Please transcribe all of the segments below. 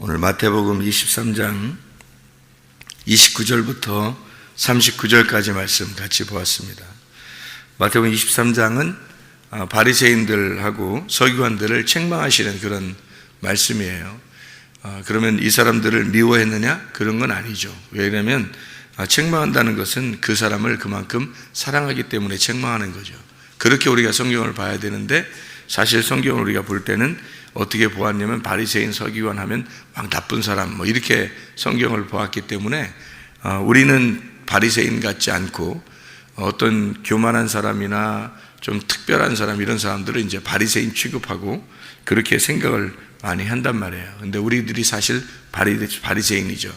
오늘 마태복음 23장 29절부터 39절까지 말씀 같이 보았습니다. 마태복음 23장은 바리새인들하고 서기관들을 책망하시는 그런 말씀이에요. 그러면 이 사람들을 미워했느냐? 그런 건 아니죠. 왜냐하면 책망한다는 것은 그 사람을 그만큼 사랑하기 때문에 책망하는 거죠. 그렇게 우리가 성경을 봐야 되는데, 사실 성경을 우리가 볼 때는 어떻게 보았냐면 바리새인 서기관 하면 막 나쁜 사람 이렇게 성경을 보았기 때문에 우리는 바리새인 같지 않고 어떤 교만한 사람이나 좀 특별한 사람, 이런 사람들은 이제 바리새인 취급하고 그렇게 생각을 많이 한단 말이에요. 근데 우리들이 사실 바리새인이죠.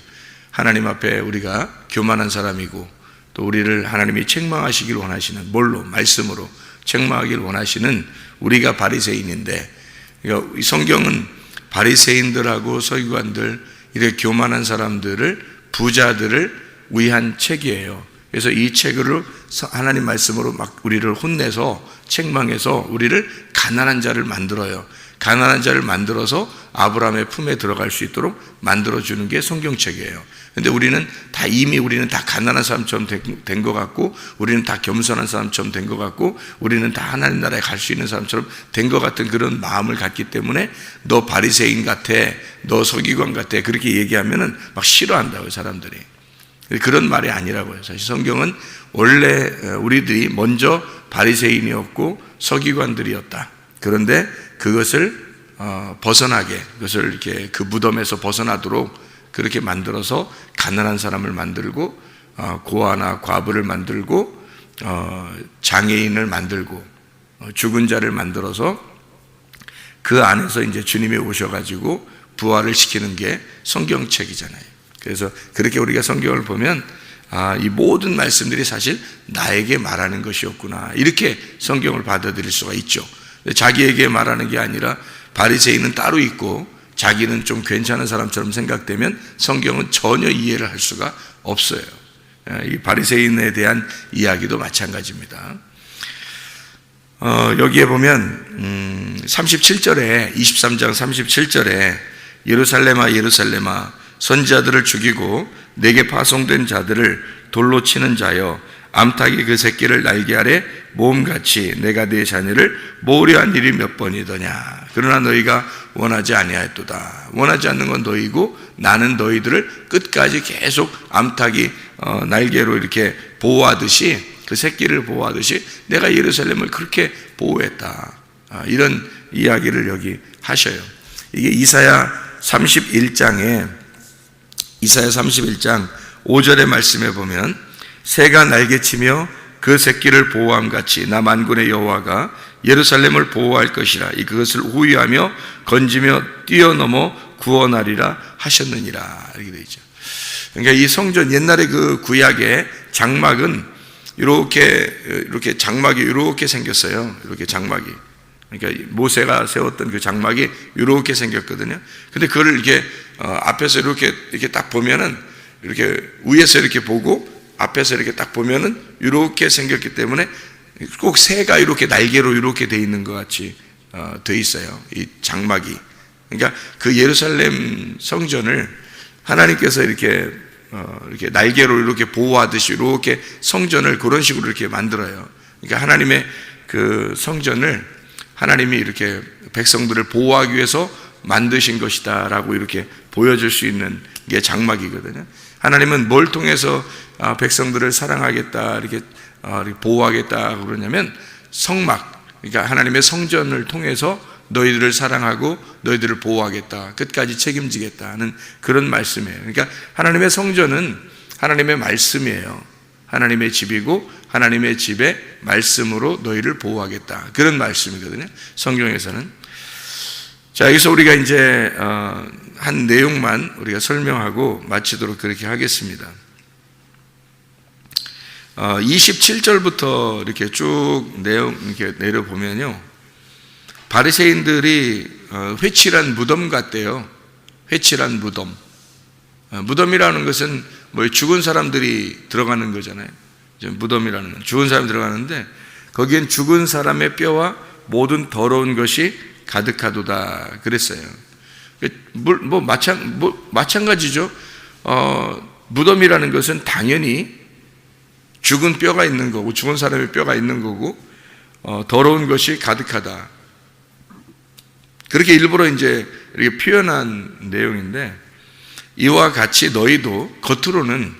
하나님 앞에 우리가 교만한 사람이고, 또 우리를 하나님이 책망하시길 원하시는, 뭘로? 말씀으로 책망하길 원하시는 우리가 바리새인인데, 그러니까 이 성경은 바리새인들하고 서기관들, 이렇게 교만한 사람들을, 부자들을 위한 책이에요. 그래서 이 책으로 하나님 말씀으로 막 우리를 혼내서 책망해서 우리를 가난한 자를 만들어요. 가난한 자를 만들어서 아브라함의 품에 들어갈 수 있도록 만들어주는 게 성경책이에요. 근데 우리는 다 가난한 사람처럼 된 것 같고, 우리는 다 겸손한 사람처럼 된 것 같고, 우리는 다 하나님 나라에 갈 수 있는 사람처럼 된 것 같은 그런 마음을 갖기 때문에 너 바리새인 같아, 너 서기관 같아, 그렇게 얘기하면은 막 싫어한다고요, 사람들이. 그런 말이 아니라고요. 사실 성경은 원래 우리들이 먼저 바리새인이었고 서기관들이었다. 그런데 그것을 벗어나게, 그것을 이렇게 그 무덤에서 벗어나도록 그렇게 만들어서 가난한 사람을 만들고, 고아나 과부를 만들고, 장애인을 만들고, 죽은 자를 만들어서 그 안에서 이제 주님이 오셔가지고 부활을 시키는 게 성경책이잖아요. 그래서 그렇게 우리가 성경을 보면 이 모든 말씀들이 사실 나에게 말하는 것이었구나, 이렇게 성경을 받아들일 수가 있죠. 자기에게 말하는 게 아니라 바리새인은 따로 있고 자기는 좀 괜찮은 사람처럼 생각되면 성경은 전혀 이해를 할 수가 없어요. 이 바리새인에 대한 이야기도 마찬가지입니다. 여기에 보면 37절에, 23장 37절에 예루살렘아 예루살렘아 선지자들을 죽이고 내게 파송된 자들을 돌로 치는 자여, 암탉이 그 새끼를 날개 아래 모음같이 내가 네 자녀를 모으려 한 일이 몇 번이더냐. 그러나 너희가 원하지 아니하였도다. 원하지 않는 건 너희고 나는 너희들을 끝까지 계속 암탉이 날개로 이렇게 보호하듯이, 그 새끼를 보호하듯이 내가 예루살렘을 그렇게 보호했다. 이런 이야기를 여기 하셔요. 이게 이사야 31장 5절의 말씀에 보면 새가 날개치며 그 새끼를 보호함같이 나 만군의 여호와가 예루살렘을 보호할 것이라. 그것을 호위하며 건지며 뛰어넘어 구원하리라 하셨느니라. 이렇게 되어 있죠. 그러니까 이 성전, 옛날에 그 구약의 장막은 이렇게 장막이 이렇게 생겼어요. 이렇게 장막이. 그러니까 모세가 세웠던 그 장막이 이렇게 생겼거든요. 근데 그거를 이렇게 앞에서 이렇게 딱 보면은, 이렇게 위에서 이렇게 보고 앞에서 이렇게 딱 보면은 이렇게 생겼기 때문에 꼭 새가 이렇게 날개로 이렇게 돼 있는 것 같이 돼 있어요, 이 장막이. 그러니까 그 예루살렘 성전을 하나님께서 이렇게 날개로 이렇게 보호하듯이 이렇게 성전을 그런 식으로 이렇게 만들어요. 그러니까 하나님의 그 성전을 하나님이 이렇게 백성들을 보호하기 위해서 만드신 것이다라고 이렇게 보여줄 수 있는 게 장막이거든요. 하나님은 뭘 통해서 백성들을 사랑하겠다, 이렇게 보호하겠다 그러냐면 성막, 그러니까 하나님의 성전을 통해서 너희들을 사랑하고 너희들을 보호하겠다, 끝까지 책임지겠다 하는 그런 말씀이에요. 그러니까 하나님의 성전은 하나님의 말씀이에요. 하나님의 집이고 하나님의 집의 말씀으로 너희를 보호하겠다, 그런 말씀이거든요, 성경에서는. 자, 여기서 우리가 이제 한 내용만 우리가 설명하고 마치도록 그렇게 하겠습니다. 27절부터 이렇게 쭉 내용 이렇게 내려보면요, 바리새인들이 회칠한 무덤 같대요. 회칠한 무덤. 무덤이라는 것은 죽은 사람들이 들어가는 거잖아요. 무덤이라는 건 죽은 사람이 들어가는데, 거기엔 죽은 사람의 뼈와 모든 더러운 것이 가득하도다 그랬어요. 마찬가지죠. 무덤이라는 것은 당연히 죽은 뼈가 있는 거고, 죽은 사람의 뼈가 있는 거고, 더러운 것이 가득하다. 그렇게 일부러 이제 이렇게 표현한 내용인데, 이와 같이 너희도 겉으로는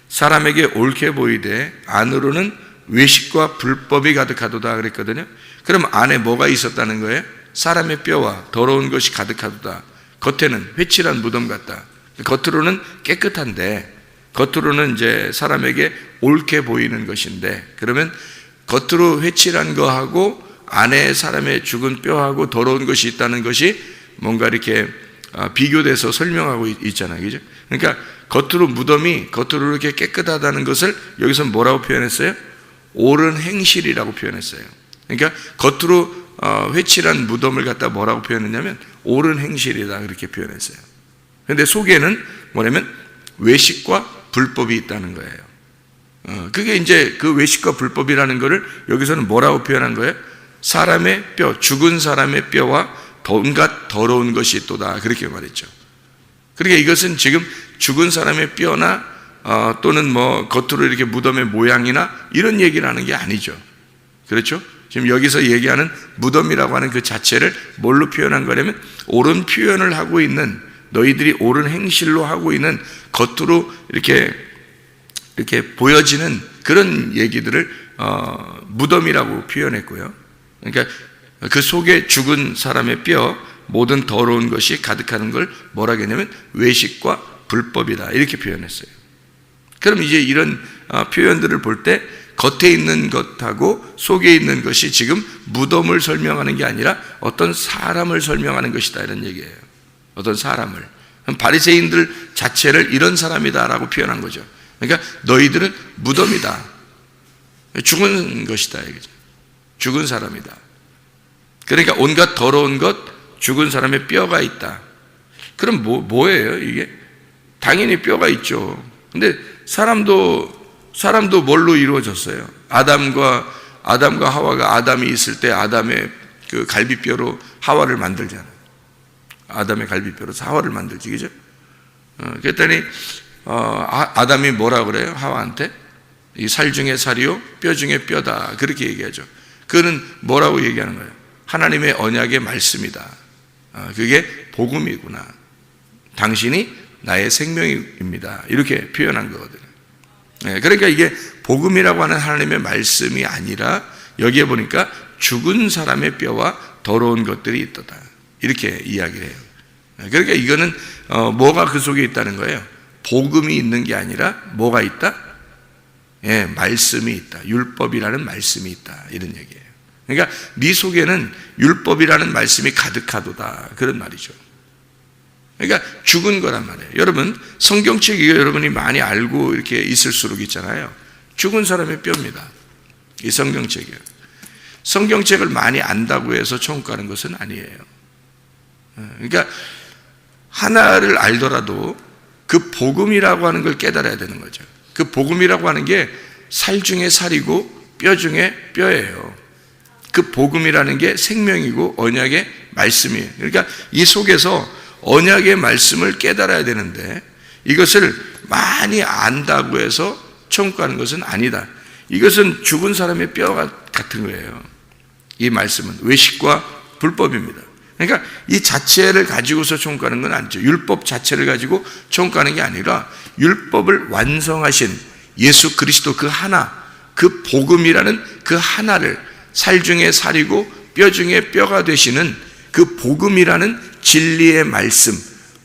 사람에게 옳게 보이되 안으로는 외식과 불법이 가득하도다 그랬거든요. 그럼 안에 뭐가 있었다는 거예요? 사람의 뼈와 더러운 것이 가득하도다. 겉에는 회칠한 무덤 같다. 겉으로는 깨끗한데, 겉으로는 이제 사람에게 옳게 보이는 것인데, 그러면 겉으로 회칠한 거하고 안에 사람의 죽은 뼈하고 더러운 것이 있다는 것이 뭔가 이렇게 비교돼서 설명하고 있잖아요. 그죠? 그러니까 겉으로 무덤이 겉으로 이렇게 깨끗하다는 것을 여기서 뭐라고 표현했어요? 옳은 행실이라고 표현했어요. 그러니까 겉으로 회칠한 무덤을 갖다 뭐라고 표현했냐면 옳은 행실이다 그렇게 표현했어요. 그런데 속에는 뭐냐면 외식과 불법이 있다는 거예요. 그게 이제 그 외식과 불법이라는 것을 여기서는 뭐라고 표현한 거예요? 사람의 뼈, 죽은 사람의 뼈와 온갖 더러운 것이 있도다 그렇게 말했죠. 그러니까 이것은 지금 죽은 사람의 뼈나 또는 뭐 겉으로 이렇게 무덤의 모양이나 이런 얘기를 하는 게 아니죠. 그렇죠? 지금 여기서 얘기하는 무덤이라고 하는 그 자체를 뭘로 표현한 거냐면 옳은 표현을 하고 있는, 너희들이 옳은 행실로 하고 있는 겉으로 이렇게 보여지는 그런 얘기들을 무덤이라고 표현했고요. 그러니까 그 속에 죽은 사람의 뼈, 모든 더러운 것이 가득하는 걸 뭐라고 했냐면 외식과 불법이다 이렇게 표현했어요. 그럼 이제 이런 표현들을 볼 때 겉에 있는 것하고 속에 있는 것이 지금 무덤을 설명하는 게 아니라 어떤 사람을 설명하는 것이다 이런 얘기예요. 어떤 사람을. 바리새인들 자체를 이런 사람이다라고 표현한 거죠. 그러니까 너희들은 무덤이다. 죽은 것이다. 이거죠. 죽은 사람이다. 그러니까 온갖 더러운 것, 죽은 사람의 뼈가 있다. 그럼 뭐예요 이게? 당연히 뼈가 있죠. 근데 사람도 뭘로 이루어졌어요? 아담과 하와가, 아담이 있을 때 아담의 그 갈비뼈로 하와를 만들잖아요. 아담의 갈비뼈로 하와를 만들지, 그죠? 그랬더니 아담이 뭐라 그래요? 하와한테 이 살 중에 살이요, 뼈 중에 뼈다 그렇게 얘기하죠. 그거는 뭐라고 얘기하는 거예요? 하나님의 언약의 말씀이다. 그게 복음이구나. 당신이 나의 생명입니다. 이렇게 표현한 거거든요. 그러니까 이게 복음이라고 하는 하나님의 말씀이 아니라 여기에 보니까 죽은 사람의 뼈와 더러운 것들이 있다. 이렇게 이야기를 해요. 그러니까 이거는 뭐가 그 속에 있다는 거예요? 복음이 있는 게 아니라 뭐가 있다? 말씀이 있다. 율법이라는 말씀이 있다. 이런 얘기예요. 그러니까 네 속에는 율법이라는 말씀이 가득하도다. 그런 말이죠. 그러니까 죽은 거란 말이에요. 여러분, 성경책이 여러분이 많이 알고 이렇게 있을수록 있잖아요. 죽은 사람의 뼈입니다. 이 성경책이요. 성경책을 많이 안다고 해서 천국 가는 것은 아니에요. 그러니까 하나를 알더라도 그 복음이라고 하는 걸 깨달아야 되는 거죠. 그 복음이라고 하는 게 살 중에 살이고 뼈 중에 뼈예요. 그 복음이라는 게 생명이고 언약의 말씀이에요. 그러니까 이 속에서 언약의 말씀을 깨달아야 되는데 이것을 많이 안다고 해서 천국 가는 것은 아니다. 이것은 죽은 사람의 뼈가 같은 거예요. 이 말씀은 외식과 불법입니다. 그러니까 이 자체를 가지고서 천국 가는 건 아니죠. 율법 자체를 가지고 천국 가는 게 아니라 율법을 완성하신 예수 그리스도 그 하나, 그 복음이라는 그 하나를 살 중에 살이고 뼈 중에 뼈가 되시는 그 복음이라는 진리의 말씀,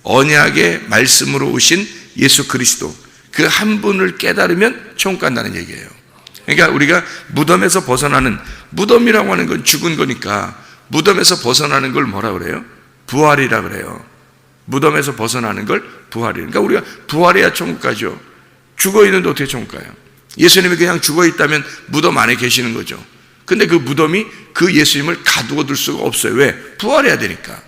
언약의 말씀으로 오신 예수 그리스도 그 한 분을 깨달으면 천국 간다는 얘기예요. 그러니까 우리가 무덤에서 벗어나는, 무덤이라고 하는 건 죽은 거니까 무덤에서 벗어나는 걸 뭐라 그래요? 부활이라 그래요. 무덤에서 벗어나는 걸 부활이에요. 그러니까 우리가 부활해야 천국 가죠. 죽어 있는데 어떻게 천국 가요? 예수님이 그냥 죽어 있다면 무덤 안에 계시는 거죠. 근데 그 무덤이 그 예수님을 가두어 둘 수가 없어요. 왜? 부활해야 되니까.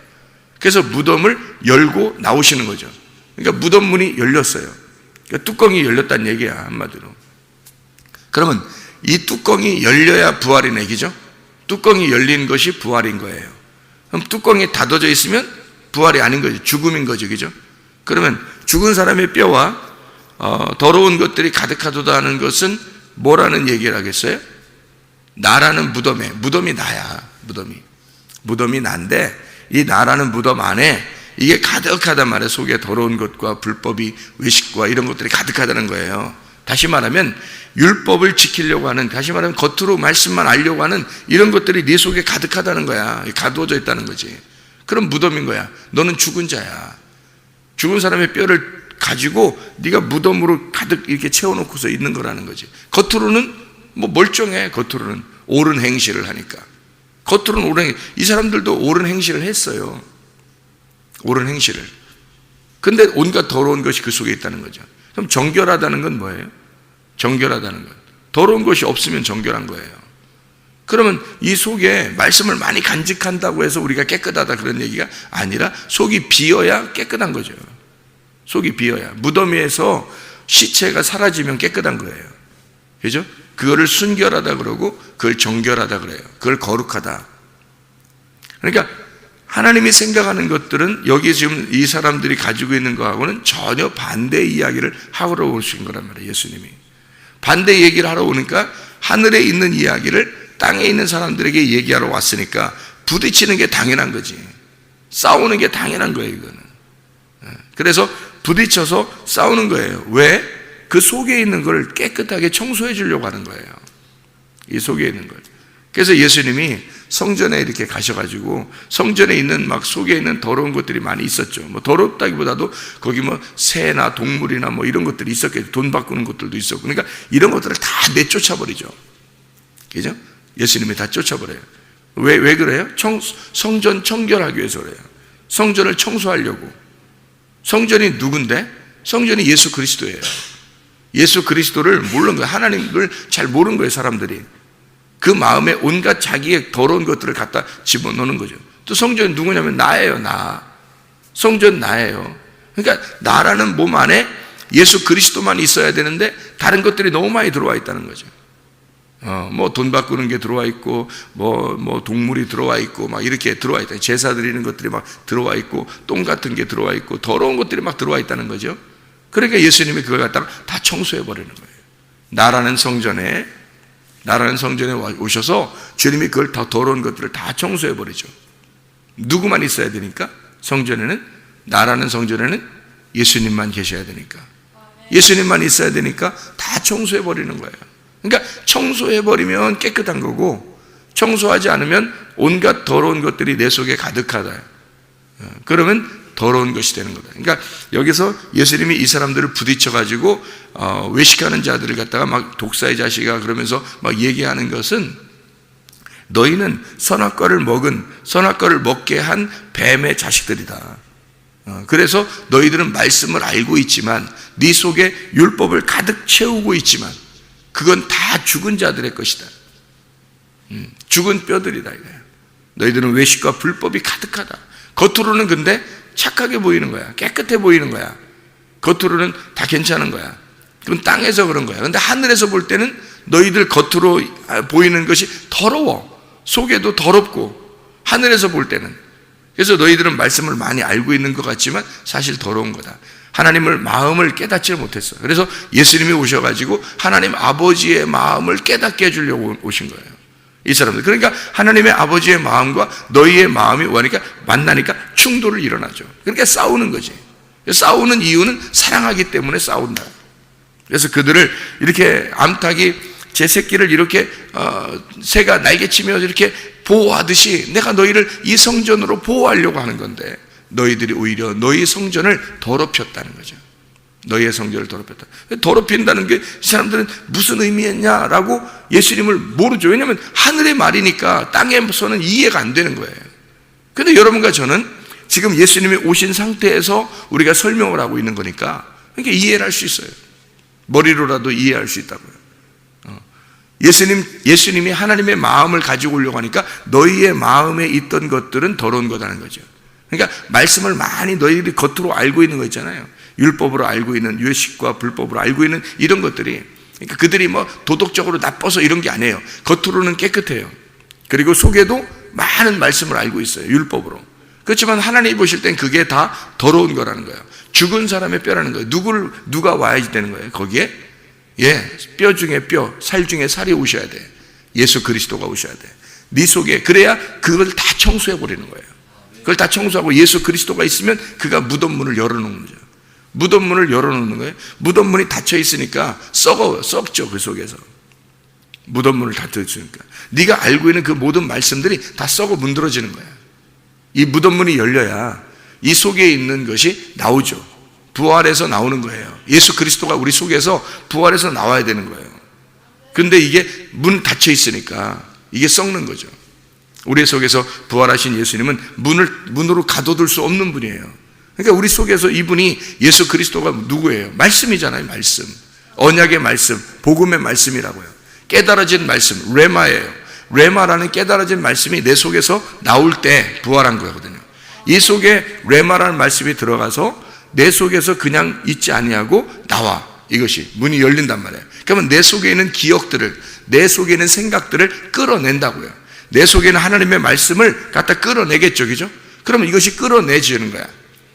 그래서 무덤을 열고 나오시는 거죠. 그러니까 무덤 문이 열렸어요. 그러니까 뚜껑이 열렸다는 얘기야, 한마디로. 그러면 이 뚜껑이 열려야 부활이네, 그죠? 뚜껑이 열린 것이 부활인 거예요. 그럼 뚜껑이 닫아져 있으면 부활이 아닌 거죠. 죽음인 거죠. 그죠? 그러면 죽은 사람의 뼈와 더러운 것들이 가득하도다 하는 것은 뭐라는 얘기를 하겠어요? 나라는 무덤이 나야. 무덤이 난데 이 나라는 무덤 안에 이게 가득하단 말이에요. 속에 더러운 것과 불법이, 외식과 이런 것들이 가득하다는 거예요. 다시 말하면 율법을 지키려고 하는, 다시 말하면 겉으로 말씀만 알려고 하는 이런 것들이 네 속에 가득하다는 거야. 가두어져 있다는 거지. 그럼 무덤인 거야. 너는 죽은 자야. 죽은 사람의 뼈를 가지고 네가 무덤으로 가득 이렇게 채워놓고서 있는 거라는 거지. 겉으로는 뭐 멀쩡해. 겉으로는 옳은 행실을 하니까. 겉으로는 옳은 행실. 이 사람들도 옳은 행실을 했어요. 옳은 행실을. 근데 온갖 더러운 것이 그 속에 있다는 거죠. 그럼 정결하다는 건 뭐예요? 정결하다는 것. 더러운 것이 없으면 정결한 거예요. 그러면 이 속에 말씀을 많이 간직한다고 해서 우리가 깨끗하다 그런 얘기가 아니라 속이 비어야 깨끗한 거죠. 속이 비어야. 무덤에서 시체가 사라지면 깨끗한 거예요. 그죠? 그거를 순결하다 그러고 그걸 정결하다 그래요. 그걸 거룩하다. 그러니까 하나님이 생각하는 것들은 여기 지금 이 사람들이 가지고 있는 거하고는 전혀 반대의 이야기를 하러 오신 거란 말이에요. 예수님이. 반대 얘기를 하러 오니까 하늘에 있는 이야기를 땅에 있는 사람들에게 얘기하러 왔으니까 부딪히는 게 당연한 거지. 싸우는 게 당연한 거예요. 이거는. 그래서 부딪혀서 싸우는 거예요. 왜? 그 속에 있는 걸 깨끗하게 청소해 주려고 하는 거예요. 이 속에 있는 걸. 그래서 예수님이 성전에 이렇게 가셔가지고 성전에 있는 막 속에 있는 더러운 것들이 많이 있었죠. 뭐 더럽다기보다도 거기 뭐 새나 동물이나 뭐 이런 것들이 있었겠죠. 돈 바꾸는 것들도 있었고. 그러니까 이런 것들을 다 내쫓아버리죠. 그죠? 예수님이 다 쫓아버려요. 왜 그래요? 성전 청결하기 위해서 그래요. 성전을 청소하려고. 성전이 누군데? 성전이 예수 그리스도예요. 예수 그리스도를 모르는 거예요. 하나님을 잘 모르는 거예요, 사람들이. 그 마음에 온갖 자기의 더러운 것들을 갖다 집어넣는 거죠. 또 성전이 누구냐면 나예요, 나. 성전 나예요. 그러니까 나라는 몸 안에 예수 그리스도만 있어야 되는데 다른 것들이 너무 많이 들어와 있다는 거죠. 뭐 돈 바꾸는 게 들어와 있고, 뭐 동물이 들어와 있고, 막 이렇게 들어와 있다. 제사 드리는 것들이 막 들어와 있고, 똥 같은 게 들어와 있고, 더러운 것들이 막 들어와 있다는 거죠. 그러니까 예수님이 그걸 갖다가 다 청소해 버리는 거예요. 나라는 성전에 오셔서 주님이 그걸 다 더러운 것들을 다 청소해 버리죠. 누구만 있어야 되니까? 성전에는, 나라는 성전에는 예수님만 계셔야 되니까. 예수님만 있어야 되니까 다 청소해 버리는 거예요. 그러니까 청소해 버리면 깨끗한 거고, 청소하지 않으면 온갖 더러운 것들이 내 속에 가득하다. 그러면 더러운 것이 되는 거다. 그러니까 여기서 예수님이 이 사람들을 부딪혀가지고 외식하는 자들을 갖다가 막 독사의 자식아 그러면서 막 얘기하는 것은 너희는 선악과를 먹게 한 뱀의 자식들이다. 그래서 너희들은 말씀을 알고 있지만 네 속에 율법을 가득 채우고 있지만 그건 다 죽은 자들의 것이다. 죽은 뼈들이다 이거야. 너희들은 외식과 불법이 가득하다. 겉으로는 근데 착하게 보이는 거야. 깨끗해 보이는 거야. 겉으로는 다 괜찮은 거야. 그건 땅에서 그런 거야. 근데 하늘에서 볼 때는 너희들 겉으로 보이는 것이 더러워. 속에도 더럽고, 하늘에서 볼 때는. 그래서 너희들은 말씀을 많이 알고 있는 것 같지만 사실 더러운 거다. 하나님을 마음을 깨닫지 못했어. 그래서 예수님이 오셔가지고 하나님 아버지의 마음을 깨닫게 해주려고 오신 거예요. 이 사람들. 그러니까 하나님의 아버지의 마음과 너희의 마음이 만나니까 충돌을 일어나죠. 그러니까 싸우는 거지. 싸우는 이유는 사랑하기 때문에 싸운다. 그래서 그들을 이렇게 암탉이 제 새끼를 이렇게 새가 날개치며 이렇게 보호하듯이 내가 너희를 이 성전으로 보호하려고 하는 건데 너희들이 오히려 너희 성전을 더럽혔다는 거죠. 너희의 성전을 더럽혔다. 더럽힌다는 게 이 사람들은 무슨 의미였냐라고 예수님을 모르죠. 왜냐하면 하늘의 말이니까 땅에서는 이해가 안 되는 거예요. 그런데 여러분과 저는 지금 예수님이 오신 상태에서 우리가 설명을 하고 있는 거니까 그러니까 이해를 할 수 있어요. 머리로라도 이해할 수 있다고요. 예수님이 하나님의 마음을 가지고 오려고 하니까 너희의 마음에 있던 것들은 더러운 거라는 거죠. 그러니까 말씀을 많이 너희들이 겉으로 알고 있는 거 있잖아요. 율법으로 알고 있는, 외식과 불법으로 알고 있는 이런 것들이, 그러니까 그들이 뭐 도덕적으로 나빠서 이런 게 아니에요. 겉으로는 깨끗해요. 그리고 속에도 많은 말씀을 알고 있어요. 율법으로. 그렇지만 하나님이 보실 땐 그게 다 더러운 거라는 거예요. 죽은 사람의 뼈라는 거예요. 누가 와야지 되는 거예요. 거기에 뼈 중에 뼈, 살 중에 살이 오셔야 돼. 예수 그리스도가 오셔야 돼. 네 속에, 그래야 그걸 다 청소해 버리는 거예요. 그걸 다 청소하고 예수 그리스도가 있으면 그가 무덤문을 열어놓는 거죠. 무덤문을 열어놓는 거예요. 무덤문이 닫혀 있으니까 썩죠. 그 속에서 무덤문을 닫혀 있으니까 네가 알고 있는 그 모든 말씀들이 다 썩어 문드러지는 거야. 이 무덤문이 열려야 이 속에 있는 것이 나오죠. 부활해서 나오는 거예요. 예수 그리스도가 우리 속에서 부활해서 나와야 되는 거예요. 근데 이게 문 닫혀 있으니까 이게 썩는 거죠. 우리 속에서 부활하신 예수님은 문으로 가둬둘 수 없는 분이에요. 그러니까 우리 속에서 이분이 예수 그리스도가 누구예요? 말씀이잖아요. 말씀, 언약의 말씀, 복음의 말씀이라고요. 깨달아진 말씀, 레마예요. 레마라는 깨달아진 말씀이 내 속에서 나올 때 부활한 거거든요. 이 속에 레마라는 말씀이 들어가서 내 속에서 그냥 있지 아니하고 나와. 이것이 문이 열린단 말이에요. 그러면 내 속에 있는 기억들을, 내 속에 있는 생각들을 끌어낸다고요. 내 속에 있는 하나님의 말씀을 갖다 끌어내겠죠, 그죠? 그러면 이것이 끌어내지는 거야.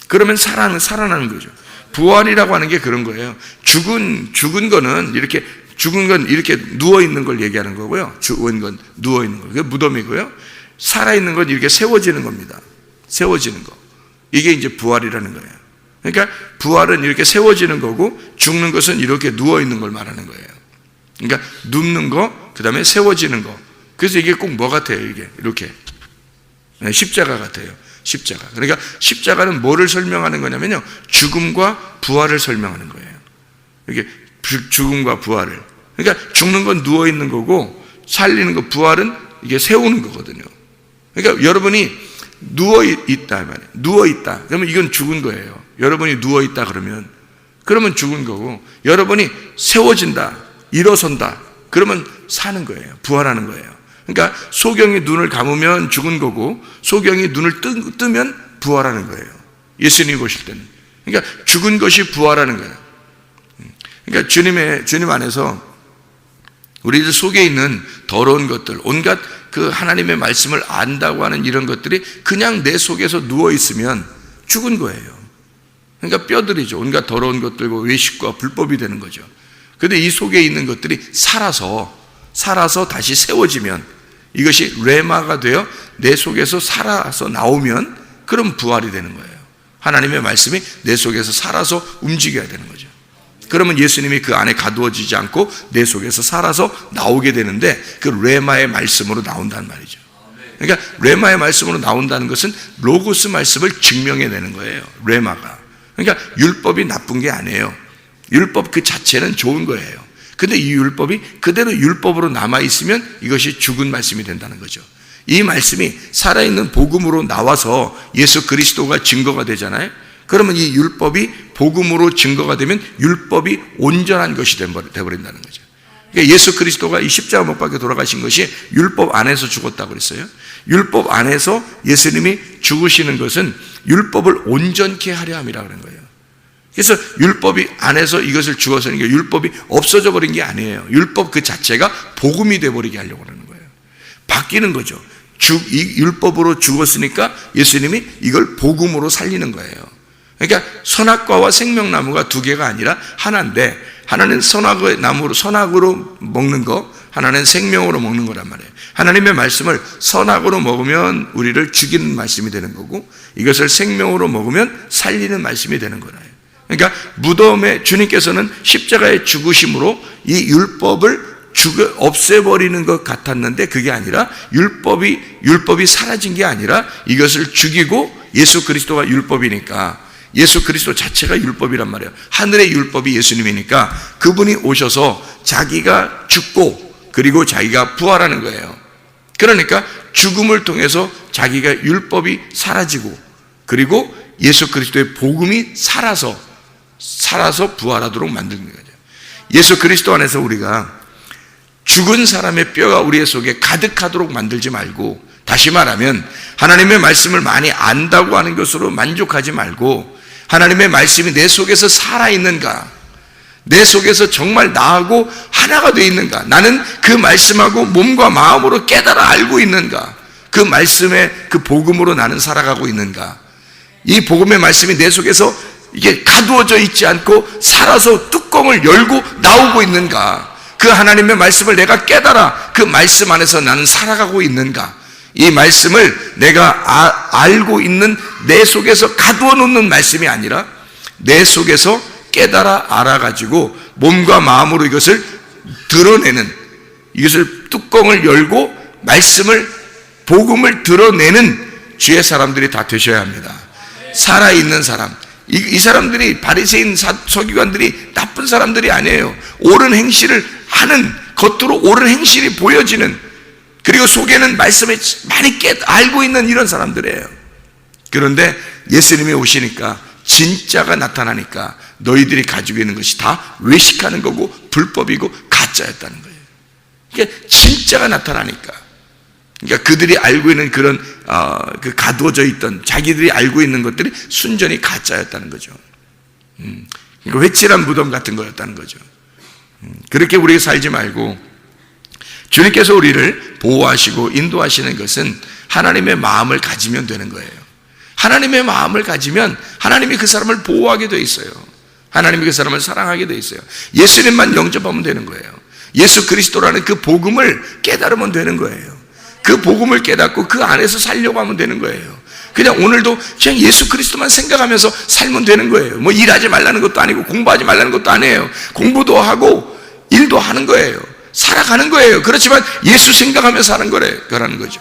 그러면 살아나는 거죠. 부활이라고 하는 게 그런 거예요. 죽은 건 이렇게 누워 있는 걸 얘기하는 거고요. 죽은 건 누워 있는 거. 그게 무덤이고요. 살아 있는 건 이렇게 세워지는 겁니다. 세워지는 거. 이게 이제 부활이라는 거예요. 그러니까 부활은 이렇게 세워지는 거고, 죽는 것은 이렇게 누워 있는 걸 말하는 거예요. 그러니까 눕는 거, 그다음에 세워지는 거. 그래서 이게 꼭 뭐 같아요? 이렇게 십자가 같아요. 십자가. 그러니까 십자가는 뭐를 설명하는 거냐면요, 죽음과 부활을 설명하는 거예요. 이게 죽음과 부활을. 그러니까 죽는 건 누워 있는 거고, 살리는 거, 부활은 이게 세우는 거거든요. 그러니까 여러분이 누워 있다 말이에요. 누워 있다. 그러면 이건 죽은 거예요. 여러분이 누워 있다 그러면 죽은 거고, 여러분이 세워진다, 일어선다, 그러면 사는 거예요. 부활하는 거예요. 그러니까 소경이 눈을 감으면 죽은 거고, 소경이 눈을 뜨면 부활하는 거예요. 예수님이 보실 때는. 그러니까 죽은 것이 부활하는 거예요. 그러니까 주님 안에서 우리들 속에 있는 더러운 것들, 온갖 그 하나님의 말씀을 안다고 하는 이런 것들이 그냥 내 속에서 누워 있으면 죽은 거예요. 그러니까 뼈들이죠. 온갖 더러운 것들과 외식과 불법이 되는 거죠. 그런데 이 속에 있는 것들이 살아서 다시 세워지면, 이것이 레마가 되어 내 속에서 살아서 나오면, 그럼 부활이 되는 거예요. 하나님의 말씀이 내 속에서 살아서 움직여야 되는 거죠. 그러면 예수님이 그 안에 가두어지지 않고 내 속에서 살아서 나오게 되는데, 그 레마의 말씀으로 나온다는 말이죠. 그러니까 레마의 말씀으로 나온다는 것은 로고스 말씀을 증명해내는 거예요. 레마가. 그러니까 율법이 나쁜 게 아니에요. 율법 그 자체는 좋은 거예요. 근데 이 율법이 그대로 율법으로 남아있으면 이것이 죽은 말씀이 된다는 거죠. 이 말씀이 살아있는 복음으로 나와서 예수 그리스도가 증거가 되잖아요. 그러면 이 율법이 복음으로 증거가 되면 율법이 온전한 것이 되어버린다는 거죠. 그러니까 예수 그리스도가 이 십자가 못 박혀 돌아가신 것이 율법 안에서 죽었다고 그랬어요. 율법 안에서 예수님이 죽으시는 것은 율법을 온전케 하려 함이라고 하는 거예요. 그래서 율법이 안에서 이것을 죽어서는 게 율법이 없어져 버린 게 아니에요. 율법 그 자체가 복음이 되어버리게 하려고 하는 거예요. 바뀌는 거죠. 이 율법으로 죽었으니까 예수님이 이걸 복음으로 살리는 거예요. 그러니까 선악과와 생명나무가 두 개가 아니라 하나인데, 하나는 선악의 나무로, 선악으로 먹는 거, 하나는 생명으로 먹는 거란 말이에요. 하나님의 말씀을 선악으로 먹으면 우리를 죽이는 말씀이 되는 거고, 이것을 생명으로 먹으면 살리는 말씀이 되는 거예요. 그러니까 무덤에 주님께서는 십자가의 죽으심으로 이 율법을 없애버리는 것 같았는데, 그게 아니라 율법이 사라진 게 아니라 이것을 죽이고, 예수 그리스도가 율법이니까, 예수 그리스도 자체가 율법이란 말이에요. 하늘의 율법이 예수님이니까 그분이 오셔서 자기가 죽고 그리고 자기가 부활하는 거예요. 그러니까 죽음을 통해서 자기가 율법이 사라지고, 그리고 예수 그리스도의 복음이 살아서 부활하도록 만드는 거죠. 예수 그리스도 안에서 우리가 죽은 사람의 뼈가 우리 속에 가득하도록 만들지 말고, 다시 말하면 하나님의 말씀을 많이 안다고 하는 것으로 만족하지 말고, 하나님의 말씀이 내 속에서 살아있는가, 내 속에서 정말 나하고 하나가 되어 있는가, 나는 그 말씀하고 몸과 마음으로 깨달아 알고 있는가, 그 말씀의 그 복음으로 나는 살아가고 있는가? 이 복음의 말씀이 내 속에서 이게 가두어져 있지 않고 살아서 뚜껑을 열고 나오고 있는가? 그 하나님의 말씀을 내가 깨달아 그 말씀 안에서 나는 살아가고 있는가? 이 말씀을 내가 알고 있는 내 속에서 가두어 놓는 말씀이 아니라 내 속에서 깨달아 알아가지고 몸과 마음으로 이것을 드러내는, 이것을 뚜껑을 열고 말씀을, 복음을 드러내는 주의 사람들이 다 되셔야 합니다. 살아있는 사람. 이 사람들이, 바리새인 서기관들이 나쁜 사람들이 아니에요. 옳은 행실을 하는, 겉으로 옳은 행실이 보여지는, 그리고 속에는 말씀을 많이 알고 있는 이런 사람들이에요. 그런데 예수님이 오시니까, 진짜가 나타나니까 너희들이 가지고 있는 것이 다 외식하는 거고 불법이고 가짜였다는 거예요. 이게 진짜가 나타나니까, 그러니까 그들이 알고 있는 그런 그 가두어져 있던 자기들이 알고 있는 것들이 순전히 가짜였다는 거죠. 그러니까 회칠한 무덤 같은 거였다는 거죠. 그렇게 우리가 살지 말고 주님께서 우리를 보호하시고 인도하시는 것은 하나님의 마음을 가지면 되는 거예요. 하나님의 마음을 가지면 하나님이 그 사람을 보호하게 돼 있어요. 하나님이 그 사람을 사랑하게 돼 있어요. 예수님만 영접하면 되는 거예요. 예수 그리스도라는 그 복음을 깨달으면 되는 거예요. 그 복음을 깨닫고 그 안에서 살려고 하면 되는 거예요. 그냥 오늘도 그냥 예수 그리스도만 생각하면서 살면 되는 거예요. 뭐 일하지 말라는 것도 아니고 공부하지 말라는 것도 아니에요. 공부도 하고 일도 하는 거예요. 살아가는 거예요. 그렇지만 예수 생각하면서 하는 거라는 거죠.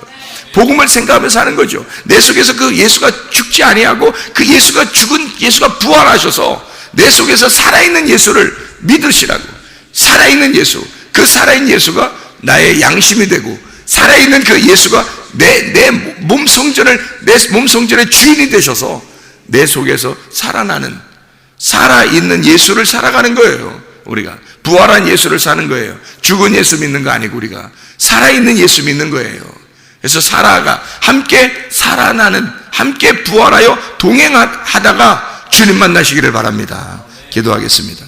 복음을 생각하면서 하는 거죠. 내 속에서 그 예수가 죽지 아니하고 그 예수가 부활하셔서 내 속에서 살아있는 예수를 믿으시라고. 살아있는 예수, 그 살아있는 예수가 나의 양심이 되고 살아있는 그 예수가 내 몸 성전의 주인이 되셔서 내 속에서 살아있는 예수를 살아가는 거예요. 우리가 부활한 예수를 사는 거예요. 죽은 예수 믿는 거 아니고 우리가 살아있는 예수 믿는 거예요. 그래서 함께 살아나는, 함께 부활하여 동행하다가 주님 만나시기를 바랍니다. 기도하겠습니다.